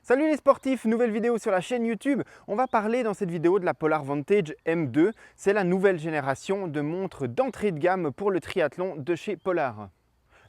Salut les sportifs, nouvelle vidéo sur la chaîne YouTube. On va parler dans cette vidéo de la Polar Vantage M2. C'est la nouvelle génération de montres d'entrée de gamme pour le triathlon de chez Polar.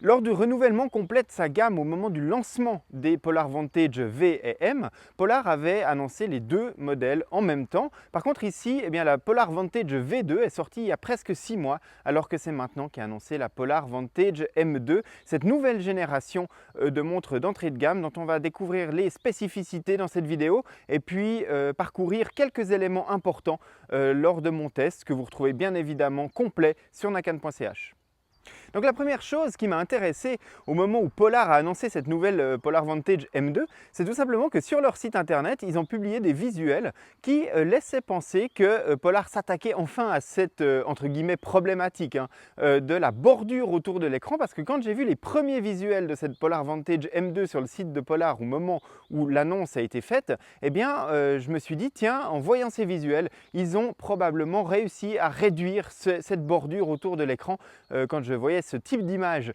Lors du renouvellement complet de sa gamme au moment du lancement des Polar Vantage V et M, Polar avait annoncé les deux modèles en même temps. Par contre ici, la Polar Vantage V2 est sortie il y a presque 6 mois, alors que c'est maintenant qu'est annoncé la Polar Vantage M2, cette nouvelle génération de montres d'entrée de gamme dont on va découvrir les spécificités dans cette vidéo et puis parcourir quelques éléments importants lors de mon test que vous retrouvez bien évidemment complet sur nakan.ch. Donc la première chose qui m'a intéressé au moment où Polar a annoncé cette nouvelle Polar Vantage M2, c'est tout simplement que sur leur site internet, ils ont publié des visuels qui laissaient penser que Polar s'attaquait enfin à cette entre guillemets problématique de la bordure autour de l'écran, parce que quand j'ai vu les premiers visuels de cette Polar Vantage M2 sur le site de Polar au moment où l'annonce a été faite, je me suis dit tiens, en voyant ces visuels, ils ont probablement réussi à réduire cette bordure autour de l'écran. Quand je voyais ce type d'image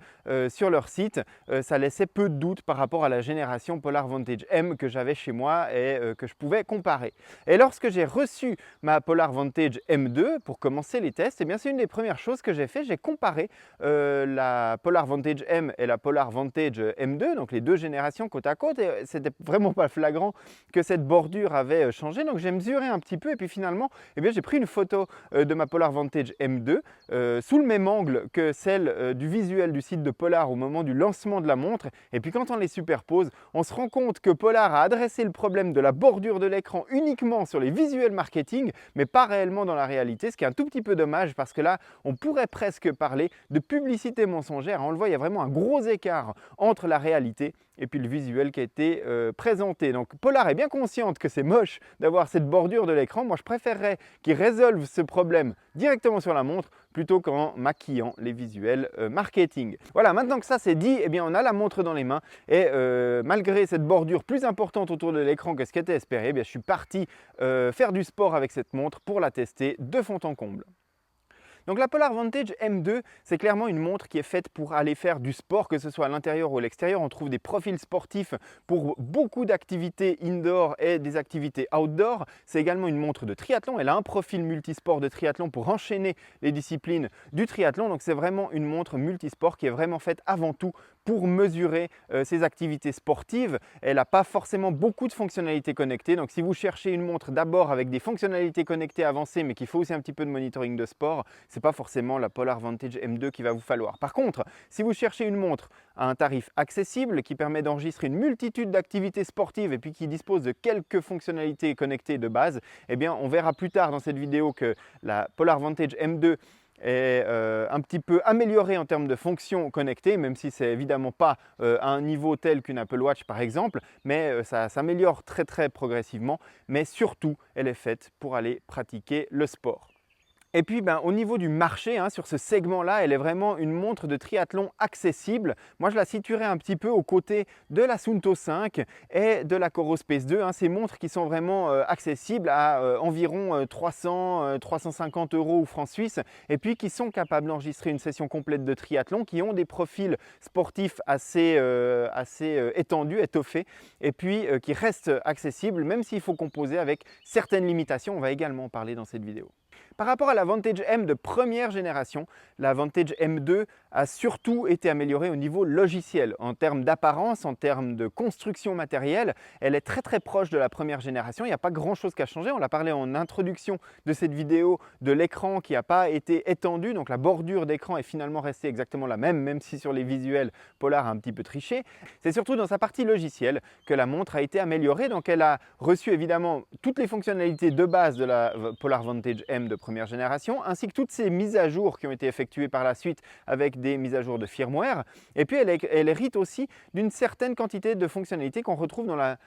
sur leur site, ça laissait peu de doute par rapport à la génération Polar Vantage M que j'avais chez moi et que je pouvais comparer. Et lorsque j'ai reçu ma Polar Vantage M2 pour commencer les tests, c'est une des premières choses que j'ai fait, j'ai comparé la Polar Vantage M et la Polar Vantage M2, donc les deux générations côte à côte, et c'était vraiment pas flagrant que cette bordure avait changé, donc j'ai mesuré un petit peu et puis finalement j'ai pris une photo de ma Polar Vantage M2 sous le même angle que celle du visuel du site de Polar au moment du lancement de la montre, et puis quand on les superpose, on se rend compte que Polar a adressé le problème de la bordure de l'écran uniquement sur les visuels marketing, mais pas réellement dans la réalité, ce qui est un tout petit peu dommage parce que là, on pourrait presque parler de publicité mensongère. On le voit, il y a vraiment un gros écart entre la réalité et puis le visuel qui a été présenté. Donc Polar est bien consciente que c'est moche d'avoir cette bordure de l'écran. Moi, je préférerais qu'ils résolvent ce problème directement sur la montre plutôt qu'en maquillant les visuels marketing. Voilà, maintenant que ça c'est dit, on a la montre dans les mains et malgré cette bordure plus importante autour de l'écran que ce qui était espéré, je suis parti faire du sport avec cette montre pour la tester de fond en comble. Donc la Polar Vantage M2, c'est clairement une montre qui est faite pour aller faire du sport, que ce soit à l'intérieur ou à l'extérieur. On trouve des profils sportifs pour beaucoup d'activités indoor et des activités outdoor. C'est également une montre de triathlon. Elle a un profil multisport de triathlon pour enchaîner les disciplines du triathlon. Donc c'est vraiment une montre multisport qui est vraiment faite avant tout pour mesurer ses activités sportives. Elle n'a pas forcément beaucoup de fonctionnalités connectées. Donc si vous cherchez une montre d'abord avec des fonctionnalités connectées avancées, mais qu'il faut aussi un petit peu de monitoring de sport, ce n'est pas forcément la Polar Vantage M2 qu'il va vous falloir. Par contre, si vous cherchez une montre à un tarif accessible qui permet d'enregistrer une multitude d'activités sportives et puis qui dispose de quelques fonctionnalités connectées de base, on verra plus tard dans cette vidéo que la Polar Vantage M2 est un petit peu améliorée en termes de fonctions connectées, même si ce n'est évidemment pas à un niveau tel qu'une Apple Watch par exemple, mais ça s'améliore très progressivement, mais surtout elle est faite pour aller pratiquer le sport. Et puis au niveau du marché, sur ce segment-là, elle est vraiment une montre de triathlon accessible. Moi, je la situerais un petit peu aux côtés de la Suunto 5 et de la Coros Space 2. Ces montres qui sont vraiment accessibles à environ 300-350 € ou francs suisses, et puis qui sont capables d'enregistrer une session complète de triathlon, qui ont des profils sportifs assez étendus, étoffés, et puis qui restent accessibles, même s'il faut composer avec certaines limitations. On va également en parler dans cette vidéo. Par rapport à la Vantage M de première génération, la Vantage M2 a surtout été améliorée au niveau logiciel. En termes d'apparence, en termes de construction matérielle, elle est très proche de la première génération. Il n'y a pas grand chose qui a changé. On l'a parlé en introduction de cette vidéo de l'écran qui n'a pas été étendu. Donc la bordure d'écran est finalement restée exactement la même, même si sur les visuels, Polar a un petit peu triché. C'est surtout dans sa partie logicielle que la montre a été améliorée. Donc elle a reçu évidemment toutes les fonctionnalités de base de la Polar Vantage M de première génération, ainsi que toutes ces mises à jour qui ont été effectuées par la suite avec des mises à jour de firmware. Et puis elle hérite aussi d'une certaine quantité de fonctionnalités qu'on retrouve dans la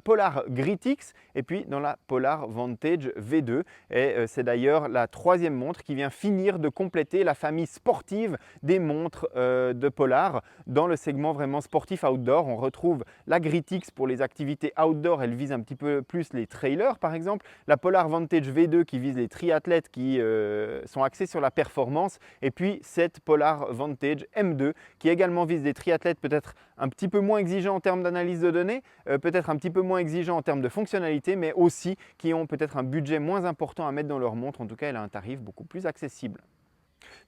Polar Grit-X et puis dans la Polar Vantage V2. Et c'est d'ailleurs la troisième montre qui vient finir de compléter la famille sportive des montres de Polar. Dans le segment vraiment sportif outdoor, on retrouve la Grit-X pour les activités outdoor, elle vise un petit peu plus les trailers par exemple, la Polar Vantage V2 qui vise les triathlètes qui sont axés sur la performance, et puis cette Polar Polar Vantage M2 qui également vise des triathlètes peut-être un petit peu moins exigeants en termes d'analyse de données, peut-être un petit peu moins exigeants en termes de fonctionnalité, mais aussi qui ont peut-être un budget moins important à mettre dans leur montre. En tout cas, elle a un tarif beaucoup plus accessible.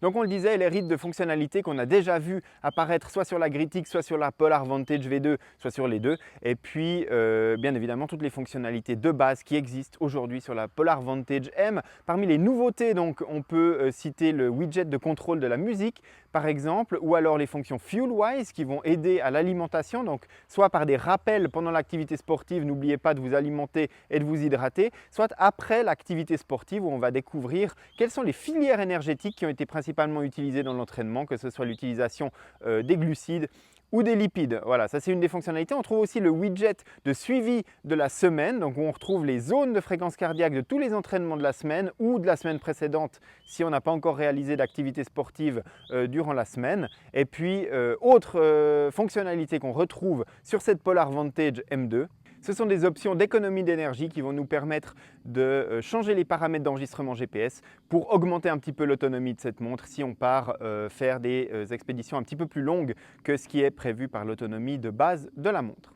Donc on le disait, elle hérite de fonctionnalités qu'on a déjà vues apparaître soit sur la Gritix, soit sur la Polar Vantage V2, soit sur les deux. Et puis bien évidemment toutes les fonctionnalités de base qui existent aujourd'hui sur la Polar Vantage M. Parmi les nouveautés, donc, on peut citer le widget de contrôle de la musique par exemple, ou alors les fonctions FuelWise qui vont aider à l'alimentation, donc soit par des rappels pendant l'activité sportive, n'oubliez pas de vous alimenter et de vous hydrater, soit après l'activité sportive où on va découvrir quelles sont les filières énergétiques qui ont été principalement utilisées dans l'entraînement, que ce soit l'utilisation des glucides ou des lipides. Voilà, ça c'est une des fonctionnalités. On trouve aussi le widget de suivi de la semaine, donc où on retrouve les zones de fréquence cardiaque de tous les entraînements de la semaine ou de la semaine précédente si on n'a pas encore réalisé d'activité sportive durant la semaine. Et puis, autre fonctionnalité qu'on retrouve sur cette Polar Vantage M2, ce sont des options d'économie d'énergie qui vont nous permettre de changer les paramètres d'enregistrement GPS pour augmenter un petit peu l'autonomie de cette montre si on part faire des expéditions un petit peu plus longues que ce qui est prévu par l'autonomie de base de la montre.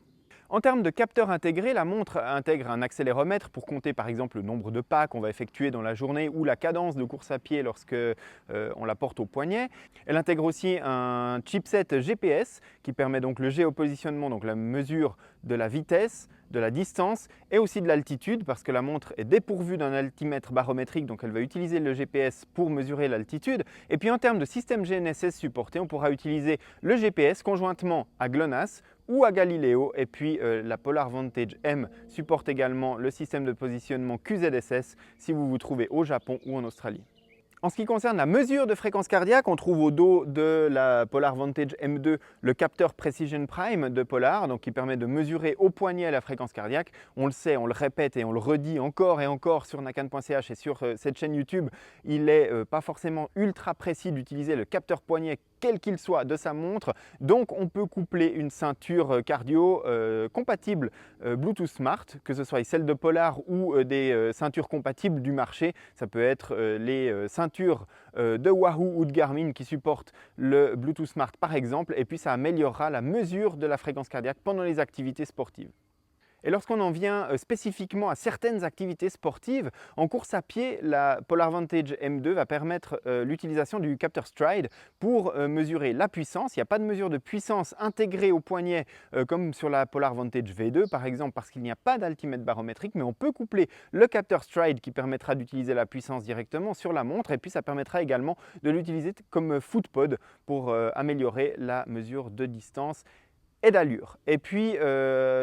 En termes de capteurs intégrés, la montre intègre un accéléromètre pour compter par exemple le nombre de pas qu'on va effectuer dans la journée ou la cadence de course à pied lorsque on la porte au poignet. Elle intègre aussi un chipset GPS qui permet donc le géopositionnement, donc la mesure de la vitesse, de la distance et aussi de l'altitude parce que la montre est dépourvue d'un altimètre barométrique, donc elle va utiliser le GPS pour mesurer l'altitude. Et puis en termes de système GNSS supporté, on pourra utiliser le GPS conjointement à GLONASS ou à Galileo. Et puis la Polar Vantage M supporte également le système de positionnement QZSS si vous vous trouvez au Japon ou en Australie. En ce qui concerne la mesure de fréquence cardiaque, on trouve au dos de la Polar Vantage M2 le capteur Precision Prime de Polar, donc qui permet de mesurer au poignet la fréquence cardiaque. On le sait, on le répète et on le redit encore et encore sur nakan.ch et sur cette chaîne YouTube, il n'est pas forcément ultra précis d'utiliser le capteur poignet quel qu'il soit de sa montre, donc on peut coupler une ceinture cardio compatible Bluetooth Smart, que ce soit celle de Polar ou des ceintures compatibles du marché. Ça peut être les ceintures de Wahoo ou de Garmin qui supportent le Bluetooth Smart par exemple, et puis ça améliorera la mesure de la fréquence cardiaque pendant les activités sportives. Et lorsqu'on en vient spécifiquement à certaines activités sportives, en course à pied, la Polar Vantage M2 va permettre l'utilisation du capteur Stride pour mesurer la puissance. Il n'y a pas de mesure de puissance intégrée au poignet comme sur la Polar Vantage V2 par exemple parce qu'il n'y a pas d'altimètre barométrique, mais on peut coupler le capteur Stride qui permettra d'utiliser la puissance directement sur la montre et puis ça permettra également de l'utiliser comme footpod pour améliorer la mesure de distance et d'allure. Et puis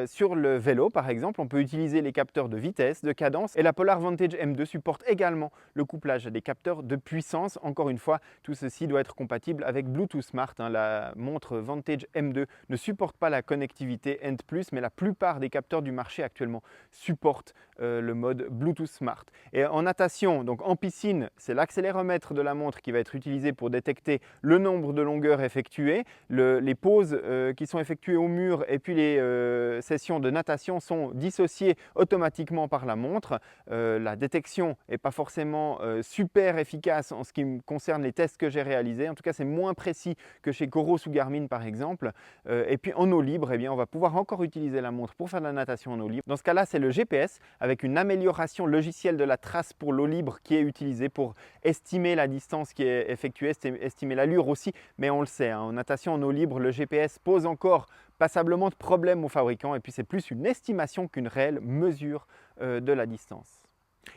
sur le vélo par exemple, on peut utiliser les capteurs de vitesse, de cadence et la Polar Vantage M2 supporte également le couplage des capteurs de puissance. Encore une fois, tout ceci doit être compatible avec Bluetooth Smart. La montre Vantage M2 ne supporte pas la connectivité End+, mais la plupart des capteurs du marché actuellement supportent le mode Bluetooth Smart. Et en natation, donc en piscine, c'est l'accéléromètre de la montre qui va être utilisé pour détecter le nombre de longueurs effectuées, les pauses qui sont effectuées au mur et puis les sessions de natation sont dissociées automatiquement par la montre. La détection n'est pas forcément super efficace en ce qui concerne les tests que j'ai réalisés. En tout cas, c'est moins précis que chez Coros ou Garmin par exemple. Et puis en eau libre, eh bien, on va pouvoir encore utiliser la montre pour faire de la natation en eau libre. Dans ce cas-là, c'est le GPS avec une amélioration logicielle de la trace pour l'eau libre qui est utilisée pour estimer la distance qui est effectuée, estimer l'allure aussi. Mais on le sait, en natation en eau libre, le GPS pose encore passablement de problèmes aux fabricants et puis c'est plus une estimation qu'une réelle mesure de la distance.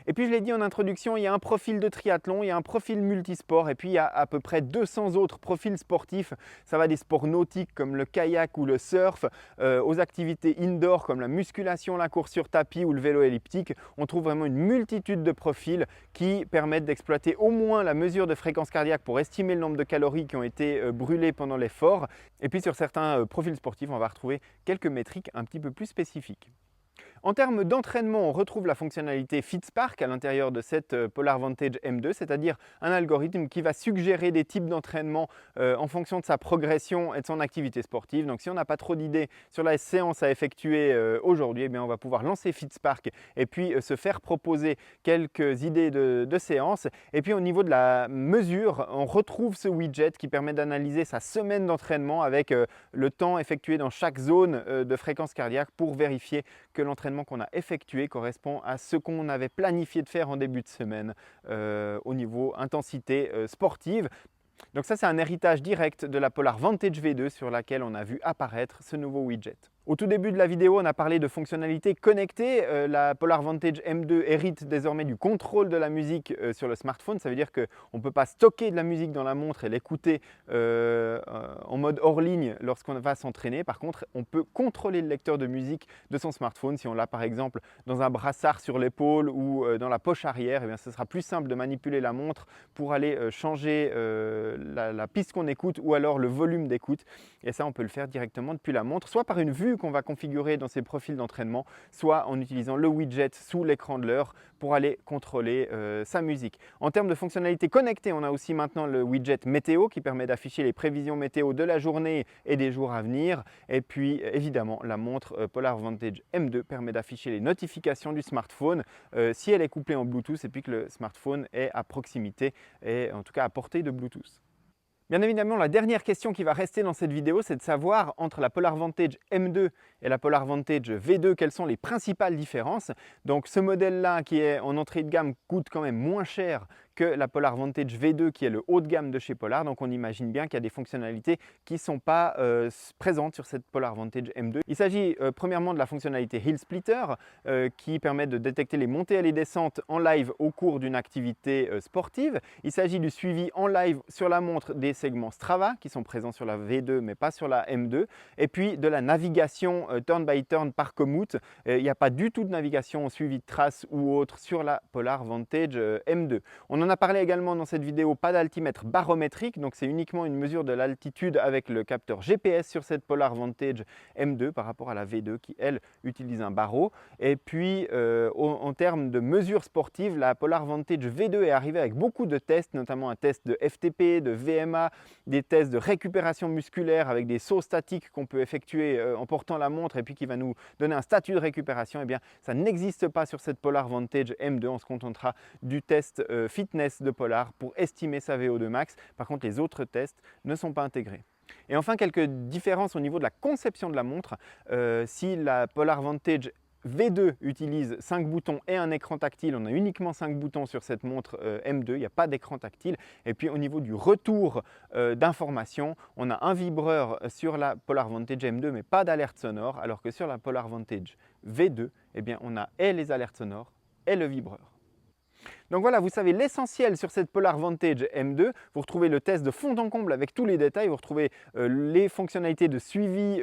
Et puis je l'ai dit en introduction, il y a un profil de triathlon, il y a un profil multisport et puis il y a à peu près 200 autres profils sportifs. Ça va des sports nautiques comme le kayak ou le surf, aux activités indoor comme la musculation, la course sur tapis ou le vélo elliptique. On trouve vraiment une multitude de profils qui permettent d'exploiter au moins la mesure de fréquence cardiaque pour estimer le nombre de calories qui ont été brûlées pendant l'effort. Et puis sur certains profils sportifs, on va retrouver quelques métriques un petit peu plus spécifiques. En termes d'entraînement, on retrouve la fonctionnalité FitSpark à l'intérieur de cette Polar Vantage M2, c'est-à-dire un algorithme qui va suggérer des types d'entraînement en fonction de sa progression et de son activité sportive. Donc si on n'a pas trop d'idées sur la séance à effectuer aujourd'hui, eh bien, on va pouvoir lancer FitSpark et puis se faire proposer quelques idées de séances. Et puis au niveau de la mesure, on retrouve ce widget qui permet d'analyser sa semaine d'entraînement avec le temps effectué dans chaque zone de fréquence cardiaque pour vérifier que l'entraînement qu'on a effectué correspond à ce qu'on avait planifié de faire en début de semaine au niveau intensité sportive. Donc ça, c'est un héritage direct de la Polar Vantage V2 sur laquelle on a vu apparaître ce nouveau widget. Au tout début de la vidéo, on a parlé de fonctionnalités connectées. La Polar Vantage M2 hérite désormais du contrôle de la musique sur le smartphone. Ça veut dire qu'on ne peut pas stocker de la musique dans la montre et l'écouter en mode hors ligne lorsqu'on va s'entraîner. Par contre, on peut contrôler le lecteur de musique de son smartphone. Si on l'a par exemple dans un brassard sur l'épaule ou dans la poche arrière, eh bien, ce sera plus simple de manipuler la montre pour aller changer la piste qu'on écoute ou alors le volume d'écoute. Et ça, on peut le faire directement depuis la montre, soit par une vue qu'on va configurer dans ses profils d'entraînement, soit en utilisant le widget sous l'écran de l'heure pour aller contrôler sa musique. En termes de fonctionnalités connectées, on a aussi maintenant le widget météo qui permet d'afficher les prévisions météo de la journée et des jours à venir. Et puis évidemment, la montre Polar Vantage M2 permet d'afficher les notifications du smartphone si elle est couplée en Bluetooth et puis que le smartphone est à proximité et en tout cas à portée de Bluetooth. Bien évidemment, la dernière question qui va rester dans cette vidéo, c'est de savoir entre la Polar Vantage M2 et la Polar Vantage V2, quelles sont les principales différences. Donc ce modèle-là qui est en entrée de gamme coûte quand même moins cher que la Polar Vantage V2 qui est le haut de gamme de chez Polar. Donc on imagine bien qu'il y a des fonctionnalités qui ne sont pas présentes sur cette Polar Vantage M2. Il s'agit premièrement de la fonctionnalité Hill Splitter qui permet de détecter les montées et les descentes en live au cours d'une activité sportive. Il s'agit du suivi en live sur la montre des segments Strava qui sont présents sur la V2 mais pas sur la M2. Et puis de la navigation turn by turn par commute. Il n'y a pas du tout de navigation suivi de traces ou autre sur la Polar Vantage M2. On en a parlé également dans cette vidéo, pas d'altimètre barométrique, donc c'est uniquement une mesure de l'altitude avec le capteur GPS sur cette Polar Vantage M2 par rapport à la V2 qui, elle, utilise un barreau. Et puis, en termes de mesures sportives, la Polar Vantage V2 est arrivée avec beaucoup de tests, notamment un test de FTP, de VMA, des tests de récupération musculaire avec des sauts statiques qu'on peut effectuer en portant la montre et puis qui va nous donner un statut de récupération. Eh bien, ça n'existe pas sur cette Polar Vantage M2, on se contentera du test fitness de Polar pour estimer sa VO2 max. Par contre, les autres tests ne sont pas intégrés. Et enfin, quelques différences au niveau de la conception de la montre. Si la Polar Vantage V2 utilise 5 boutons et un écran tactile, on a uniquement 5 boutons sur cette montre M2, il n'y a pas d'écran tactile. Et puis au niveau du retour d'informations, on a un vibreur sur la Polar Vantage M2 mais pas d'alerte sonore, alors que sur la Polar Vantage V2, eh bien, on a et les alertes sonores et le vibreur. Donc voilà, vous savez l'essentiel sur cette Polar Vantage M2. Vous retrouvez le test de fond en comble avec tous les détails. Vous retrouvez les fonctionnalités de suivi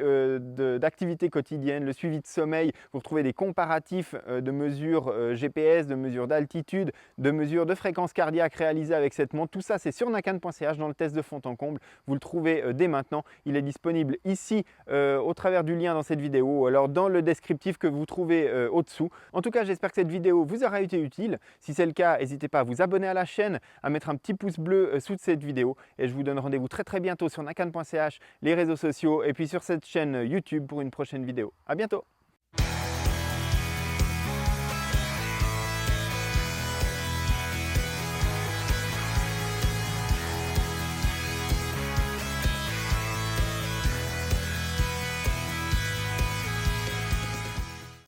d'activité quotidienne, le suivi de sommeil. Vous retrouvez des comparatifs de mesures GPS, de mesures d'altitude, de mesures de fréquence cardiaque réalisées avec cette montre. Tout ça, c'est sur nakan.ch dans le test de fond en comble. Vous le trouvez dès maintenant. Il est disponible ici au travers du lien dans cette vidéo ou alors dans le descriptif que vous trouvez au-dessous. En tout cas, j'espère que cette vidéo vous aura été utile. Si c'est le cas, n'hésitez pas à vous abonner à la chaîne, à mettre un petit pouce bleu sous cette vidéo et je vous donne rendez-vous très bientôt sur nakan.ch, les réseaux sociaux et puis sur cette chaîne YouTube pour une prochaine vidéo. À bientôt!